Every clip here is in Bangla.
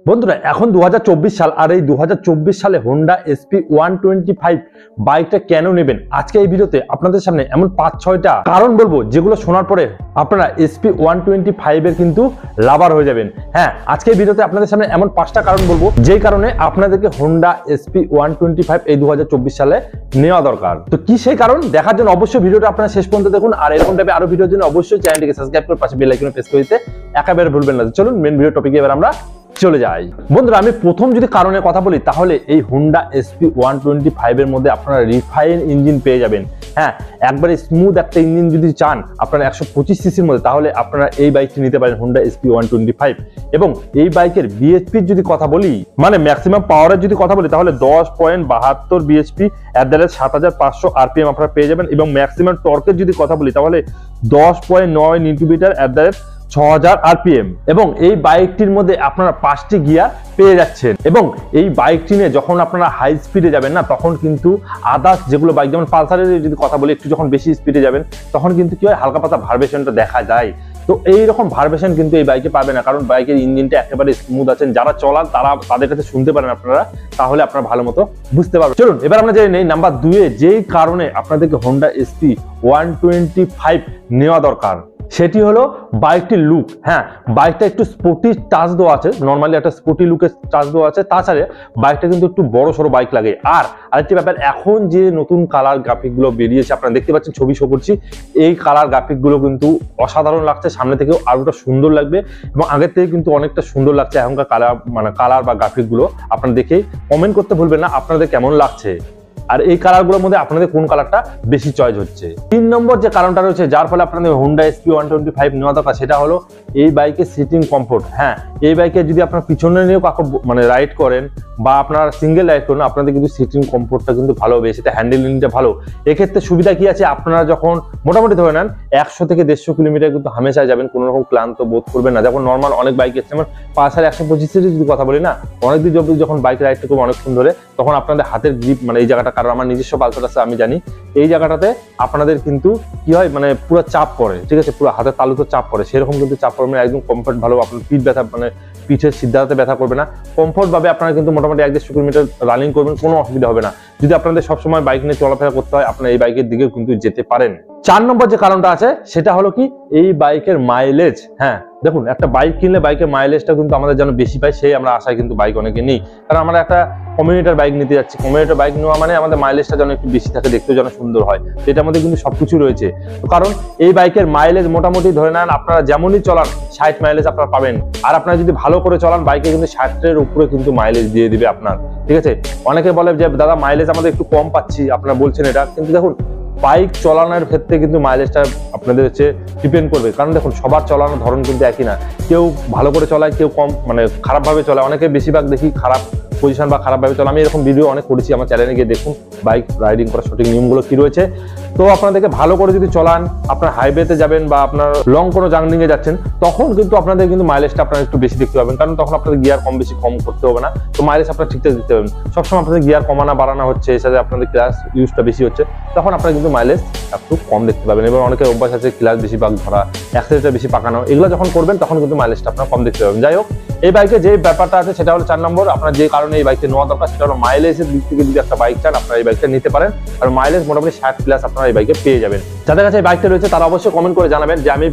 বন্ধুরা এখন 2024 সাল আর এই 2024 সালে হোন্ডা এসপি 125 বাইকটা কেন নেবেন আজকে এই ভিডিওতে আপনাদের সামনে এমন 5-6টা কারণ বলবো যেগুলো শোনার পরে আপনারা এসপি 125 এর কিন্তু লাভার হয়ে যাবেন। হ্যাঁ, আজকে এই ভিডিওতে আপনাদের সামনে এমন 5টা কারণ বলবো যেই কারণে আপনাদেরকে হোন্ডা এসপি 125 এই 2024 সালে নেওয়া দরকার। তো কি সেই কারণ দেখার জন্য অবশ্যই ভিডিওটা আপনারা শেষ পর্যন্ত দেখুন, আর এরকম টাইপের আরো ভিডিওর জন্য অবশ্যই চ্যানেলটিকে সাবস্ক্রাইব করে পাশে বেল আইকনে প্রেস করে দিতে একেবারে ভুলবেন না। চলুন মেন ভিডিও টপিকে এবার আমরা চলে যাই। বন্ধুরা আমি প্রথম যদি কারণের কথা বলি তাহলে এই হোন্ডা এসপি 125 এর মধ্যে আপনারা রিফাইন ইঞ্জিন পেয়ে যাবেন। হ্যাঁ, একবারে স্মুথ একটা ইঞ্জিন যদি চান আপনারা 125 সিসির মধ্যে, তাহলে আপনারা এই বাইকটি নিতে পারেন হোন্ডা এসপি 125। এবং এই বাইকের বিএচপির যদি কথা বলি, মানে ম্যাক্সিমাম পাওয়ারের যদি কথা বলি, তাহলে 10.72 BHP at the rate 7500 RPM আপনারা পেয়ে যাবেন। এবং ম্যাক্সিমাম টর্কের যদি কথা বলি তাহলে 10.9 newton metre at the rate 6000 RPM. এবং এই বাইকটির মধ্যে আপনারা 5টি গিয়ার পেয়ে যাচ্ছেন। এবং এই বাইকটি নিয়ে যখন আপনারা হাই স্পিডে যাবেন না, তখন কিন্তু আদার্স যেগুলো বাইক, যেমন পালসারের যদি কথা বলি, একটু যখন বেশি স্পিডে যাবেন তখন কিন্তু কি হয়, হালকা পাতলা ভাইব্রেশনটা দেখা যায়। তো এইরকম ভাইব্রেশন কিন্তু এই বাইকে পাবে না, কারণ বাইকের ইঞ্জিনটা একেবারে স্মুথ আছেন। যারা চলান তাদের কাছে শুনতে পারেন আপনারা, তাহলে আপনারা ভালো মতো বুঝতে পারবেন। চলুন এবার আমরা জেনে নেই নাম্বার 2 এ যেই কারণে আপনাদেরকে হোন্ডা এসপি 125 নেওয়া দরকার, সেটি হলো বাইকটির লুক। হ্যাঁ, বাইকটা একটু স্পোর্টি টাচ দেওয়া আছে, নর্মালি একটা স্পোর্টি লুকের টাচ দেওয়া আছে। তাছাড়া বাইকটা কিন্তু একটু বড় সড়ো বাইক লাগে। আর আরেকটি ব্যাপার, এখন যে নতুন কালার গ্রাফিকগুলো বেরিয়েছে আপনারা দেখতে পাচ্ছেন, ছবি শো করছি, এই কালার গ্রাফিকগুলো কিন্তু অসাধারণ লাগছে, সামনে থেকেও আরোটা সুন্দর লাগবে এবং আগের থেকে কিন্তু অনেকটা সুন্দর লাগছে এখনকার কালার বা গ্রাফিকগুলো। আপনারা দেখে কমেন্ট করতে ভুলবেন না আপনাদের কেমন লাগছে, আর এই কালারগুলোর মধ্যে আপনাদের কোন কালারটা বেশি চয়েস হচ্ছে। 3 নম্বর যে কারণটা রয়েছে যার ফলে আপনাদের হোন্ডা এসপি 125 নেওয়া দরকার, সেটা হলো এই বাইকের সিটিং কমফোর্ট। হ্যাঁ, এই বাইকে যদি আপনার পিছনে নিয়েও কাউকে রাইড করেন বা আপনার সিঙ্গেল রাইড করেন, আপনাদের কিন্তু সিটিং কমফোর্টটা কিন্তু ভালো হবে, সেটা হ্যান্ডেলিংটা ভালো। এক্ষেত্রে সুবিধা কি আছে, আপনারা যখন মোটামুটি ধরে নেন 100 থেকে 150 কিলোমিটার কিন্তু হামেশায় যাবেন, কোনো রকম ক্লান্ত বোধ করবেন না। যখন নর্মাল অনেক বাইক আছে, যেমন পালসার 125 যদি কথা বলি না, অনেকদিন যখন বাইক রাইড করবো অনেকক্ষণ ধরে, তখন আপনাদের হাতের গ্রিপ এই জায়গাটা, কারণ আমার নিজস্ব পালসার আছে আমি জানি, এই জায়গাটাতে আপনাদের কিন্তু কি হয়, পুরো চাপ পড়ে, ঠিক আছে, পুরো হাতের তালুতে চাপ পড়ে, সেরকম কিন্তু চাপ পড়বে না, একদম কমফোর্ট ভালো। আপনার পিঠ ব্যথা পিঠের সিদ্ধাতে ব্যথা করবে না, কমফোর্ট ভাবে আপনারা কিন্তু মোটামুটি 1-150 কিলোমিটার রানিং করবেন, কোনো অসুবিধা হবে না। যদি আপনাদের সবসময় বাইক নিয়ে চলাফেরা করতে হয়, আপনারা এই বাইকের দিকেও কিন্তু যেতে পারেন। 4 নম্বর যে কারণটা আছে সেটা হলো কি, এই বাইকের মাইলেজ। হ্যাঁ, দেখুন একটা বাইক কিনলে বাইকের মাইলেজটা কিন্তু আমাদের যেন বেশি পাই, সেই আমরা আশায় কিন্তু বাইক অনেকে নিই। কারণ আমরা একটা কমিউনিটার বাইক নিতে যাচ্ছি, কমিউনিটার বাইক নেওয়া মানে আমাদের মাইলেজটা যেন একটু বেশি থাকে, দেখতেও যেন সুন্দর হয়, এটার মধ্যে কিন্তু সবকিছু রয়েছে। কারণ এই বাইকের মাইলেজ মোটামুটি ধরে নেন আপনারা যেমনই চলান 60 মাইলেজ আপনারা পাবেন। আর আপনারা যদি ভালো করে চলান বাইকে কিন্তু 60-এর উপরে কিন্তু মাইলেজ দিয়ে দিবে আপনার, ঠিক আছে। অনেকে বলে যে দাদা মাইলেজ আমাদের একটু কম পাচ্ছি, আপনারা বলছেন এটা, কিন্তু দেখুন বাইক চালানোর ক্ষেত্রে কিন্তু মাইলেজটা আপনাদের হচ্ছে ডিপেন্ড করবে। কারণ দেখুন সবার চালানোর ধরন কিন্তু একই না, কেউ ভালো করে চলায়, কেউ কম খারাপভাবে চলায়, অনেকে বেশিরভাগ দেখি খারাপ পজিশন বা খারাপভাবে চলে। আমি এরকম ভিডিও অনেক করেছি, আমার চ্যানেলে গিয়ে দেখুন বাইক রাইডিং করার সঠিক নিয়মগুলো কি রয়েছে। তো আপনাদেরকে ভালো করে যদি চলান, আপনার হাইওয়েতে যাবেন বা আপনার লং কোনো জার্নিং এ যাচ্ছেন, তখন কিন্তু আপনাদের কিন্তু মাইলেজটা আপনারা একটু বেশি দেখতে পাবেন, কারণ তখন আপনাদের গিয়ার কম বেশি কম করতে হবে না, তো মাইলেজ আপনারা ঠিকঠাক দিতে পারবেন। সবসময় আপনাদের গিয়ার কমানো বাড়ানো হচ্ছে, এর সাথে আপনাদের ক্লাস ইউজটা বেশি হচ্ছে, তখন আপনারা কিন্তু মাইলেজ একটু কম দেখতে পাবেন। এবার অনেকের অভ্যাস আছে ক্লাস বেশি বাগ ধরা, অ্যাক্সেলেটার বেশি পাকানো, এগুলো যখন করবেন তখন কিন্তু মাইলেজটা আপনারা কম দেখতে পাবেন। যাই হোক, এই বাইকে যে ব্যাপারটা আছে সেটা হলো 4 নম্বর, আপনার যে কারণে এই বাইকটা নেওয়া দরকার সেটা হলো মাইলেজের দিক থেকে যদি একটা বাইক চান আপনারা এই বাইকটা নিতে পারেন, আর মাইলেজ মোটামুটি 60+ আপনারা এই বাইকে পেয়ে যাবেন। যাদের কাছে এই বাইকটা রয়েছে তারা অবশ্যই কমেন্ট করে জানাবেন যে আমি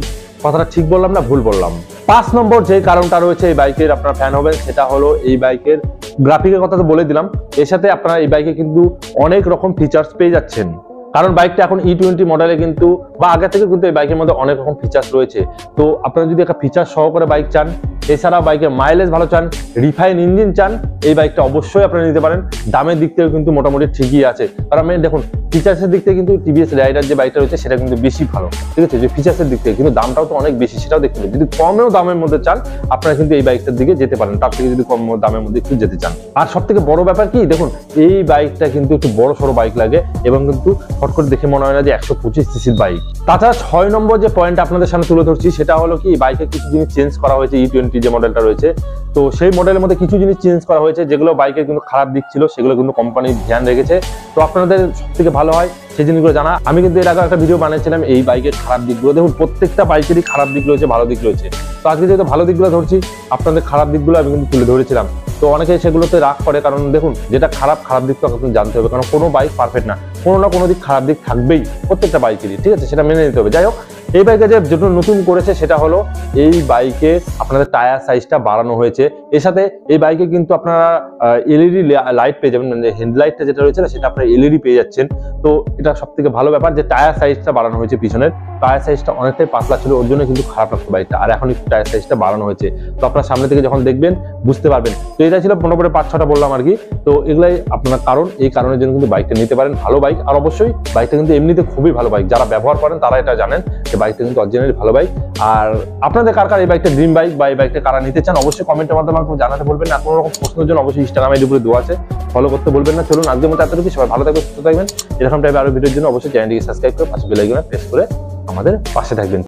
কথাটা ঠিক বললাম না ভুল বললাম। 5 নম্বর যে কারণটা রয়েছে এই বাইকের আপনারা ফ্যান হবেন, সেটা হলো এই বাইকের গ্রাফিকের কথা তো বলে দিলাম, এর সাথে আপনারা এই বাইকে কিন্তু অনেক রকম ফিচার্স পেয়ে যাচ্ছেন। কারণ বাইকটা এখন E20 মডেলে কিন্তু বা আগে থেকে কিন্তু এই বাইকের মধ্যে অনেক রকম ফিচার্স রয়েছে। তো আপনারা যদি একটা ফিচার সহকারে বাইক চান, এছাড়াও বাইকের মাইলেজ ভালো চান, রিফাইন ইঞ্জিন চান, এই বাইকটা অবশ্যই আপনারা নিতে পারেন। দামের দিক থেকে কিন্তু মোটামুটি ঠিকই আছে, কারণ দেখুন ফিচার্সের দিক থেকে কিন্তু টিভিএস রাইডার যে বাইকটা রয়েছে সেটা কিন্তু বেশি ভালো, ঠিক আছে, যে ফিচার্সের দিক থেকে, কিন্তু দামটাও তো অনেক বেশি, সেটাও দেখতে হবে। যদি কমেও দামের মধ্যে চান আপনারা কিন্তু এই বাইকটার দিকে যেতে পারেন, তার থেকে যদি কম দামের মধ্যে একটু যেতে চান। আর সব থেকে বড় ব্যাপার কি, দেখুন এই বাইকটা কিন্তু একটু বড় সড়ো বাইক লাগে এবং কিন্তু হট করে দেখে মনে হয় না যে 125 সিসির বাইক। তাছাড়া 6 নম্বর যে পয়েন্ট আপনাদের সামনে তুলে ধরছি সেটা হলো কি, বাইকে কিছু জিনিস চেঞ্জ করা হয়েছে E20 যে মডেলটা রয়েছে। তো সেই মডেলের মধ্যে কিছু জিনিস চেঞ্জ করা হয়েছে, যেগুলো বাইকের কিন্তু খারাপ দিক ছিল সেগুলো কিন্তু কোম্পানি ধ্যান রেখেছে। তো আপনাদের সবথেকে ভালো হয় সেই জিনিসগুলো জানা। আমি কিন্তু এর আগে একটা ভিডিও বানিয়েছিলাম এই বাইকের খারাপ দিকগুলো। দেখুন প্রত্যেকটা বাইকেরই খারাপ দিক রয়েছে, ভালো দিক রয়েছে। তো আজকে যেহেতু ভালো দিকগুলো ধরছি, আপনাদের খারাপ দিকগুলো আমি কিন্তু তুলে ধরেছিলাম। তো অনেকে সেগুলোতে রাগ করে, কারণ দেখুন যেটা খারাপ দিক তো আপনাকে জানতে হবে, কারণ কোনো বাইক পারফেক্ট না, কোনো না কোনো দিক খারাপ দিক থাকবেই প্রত্যেকটা বাইকেরই, ঠিক আছে, সেটা মেনে নিতে হবে। যাই হোক, এই বাইকে যেটা নতুন করেছে সেটা হলো এই বাইকে আপনাদের টায়ার সাইজটা বাড়ানো হয়েছে। এর সাথে এই বাইকে কিন্তু আপনারা এলইডি লাইট পেয়ে যাবেন, মানে হেডলাইটটা যেটা রয়েছে না সেটা আপনারা এলইডি পেয়ে যাচ্ছেন। তো এটা সব থেকে ভালো ব্যাপার যে টায়ার সাইজটা বাড়ানো হয়েছে। পিছনের টায়ার সাইজটা অনেকটাই পাতলা ছিল, ওর জন্য কিন্তু খারাপ লাগতো বাইকটা, আর এখন একটু টায়ার সাইজটা বাড়ানো হয়েছে। তো আপনার সামনে থেকে যখন দেখবেন বুঝতে পারবেন। তো এটা ছিল মোটামুটি 5-6টা বললাম আর কি। তো এগুলাই আপনার কারণ, এই কারণের জন্য কিন্তু বাইকটা নিতে পারেন, ভালো বাইক। আর অবশ্যই বাইকটা কিন্তু এমনিতে খুবই ভালো বাইক, যারা ব্যবহার করেন তারা এটা জানেন যে বাইকটা কিন্তু অরিজিনালি ভালো বাইক। আর আপনাদের কার এই বাইকটা ড্রিম বাইক বা এই বাইকটা কারা নিতে চান অবশ্যই কমেন্টের মাধ্যমে আমাকে জানাতে বলবেন না। কোনো রকম প্রশ্নের জন্য অবশ্যই ইনস্টাগ্রামে উপরে দেওয়া আছে, ফলো করতে বলবেন না। চলুন আজকের মতো এতটুকু, সবাই ভালো থাকবেন, সুস্থ থাকবেন। এরকম টাইপের আরো ভিডিওর জন্য অবশ্যই চ্যানেলটিকে সাবস্ক্রাইব করে পাশে বেল আইকনে প্রেস করে আমাদের পাশে থাকবেন।